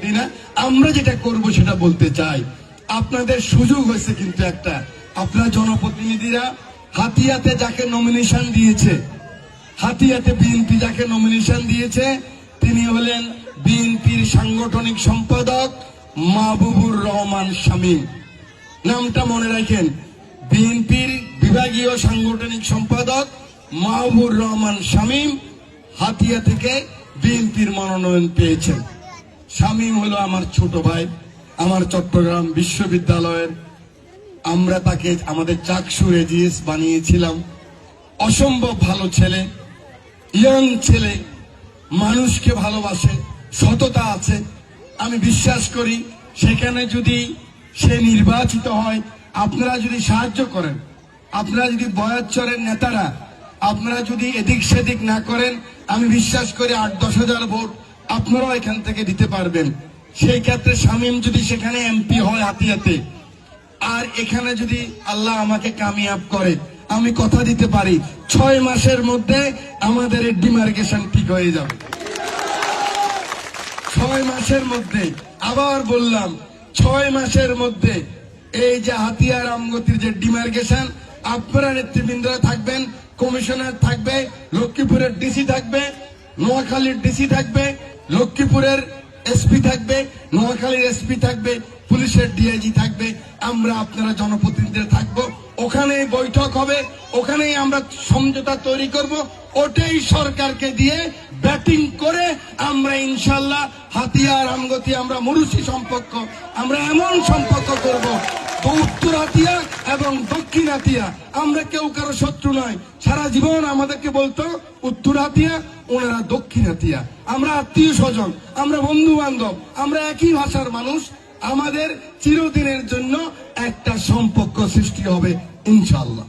দিই না। আমরা যেটা করব সেটা বলতে চাই। আপনাদের সুযোগ হয়েছে কিন্তু একটা, আপনারা জনপ্রতিনিধিরা হাতিয়াতে যাকে নমিনেশন দিয়েছে, হাতিয়াতে বিএনপি যাকে নমিনেশন দিয়েছে, তিনি হলেন বিএনপির সাংগঠনিক সম্পাদক মাহবুবুর রহমান শামীম। নামটা মনে রাখেন, বিএনপির বিভাগীয় সাংগঠনিক সম্পাদক মাহবুবুর রহমান শামীম হাতিয়া থেকে বিএনপির মনোনয়ন পেয়েছেন। শামীম হলো আমার ছোট ভাই, আমার চট্টগ্রাম বিশ্ববিদ্যালয়ের। আমরা তাকে আমাদের চাকসুর এজিএস বানিয়েছিলাম। অসম্ভব ভালো ছেলে, ইয়ং ছেলে, মানুষকে ভালোবাসে, সততা আছে। আমি বিশ্বাস করি সেখানে যদি সে নির্বাচিত হয়, আপনারা যদি সাহায্য করেন, আপনারা যদি বয়াচ্চরের নেতারা আপনারা যদি এদিক সেদিক না করেন, আমি বিশ্বাস করি 8-10 হাজার ভোট আপনারাও এখান থেকে দিতে পারবেন। সেই ক্ষেত্রে শামীম যদি সেখানে এমপি হয় হাতিয়াতে, আর এখানে যদি আল্লাহ আমাকে কামিয়াব করে, আমি কথা দিতে পারি 6 মাসের মধ্যে আমাদের এই ডিমার্কেশন ঠিক হয়ে যাবে। 6 মাসের মধ্যে, আবার বললাম 6 মাসের মধ্যে এই যে হাতিয়া রামগতির যে ডিমার্কেশন, আপনারা নেতৃবৃন্দরা থাকবেন, কমিশনার থাকবে, লক্ষ্মীপুরের ডিসি থাকবে, নোয়াখালীর ডিসি থাকবে, লক্ষ্মীপুরের এসপি থাকবে, নোয়াখালীর এসপি থাকবে, পুলিশের ডিআইজি থাকবে। আমরা আপনারা জনপ্রতিনিধিরা থাকবো, ওখানেই বৈঠক হবে, ওখানেই আমরা সমঝোতা তৈরি করব। ওটাই সরকারকে দিয়ে ব্যাটিং করে আমরা ইনশাল্লাহ হাতিয়া রামগতি আমরা মুরুসি সম্পর্ক, আমরা এমন সম্পর্ক করব, উত্তর হাতিয়া এবং দক্ষিণ হাতিয়া আমরা কেউ কারো শত্রু নয়। সারা জীবন আমাদেরকে বলতো উত্তর হাতিয়া, ওনারা দক্ষিণ হাতিয়া। আমরা আত্মীয় স্বজন, আমরা বন্ধু বান্ধব, আমরা একই ভাষার মানুষ। আমাদের চিরদিনের জন্য একটা সম্পর্ক সৃষ্টি হবে ইনশাআল্লাহ।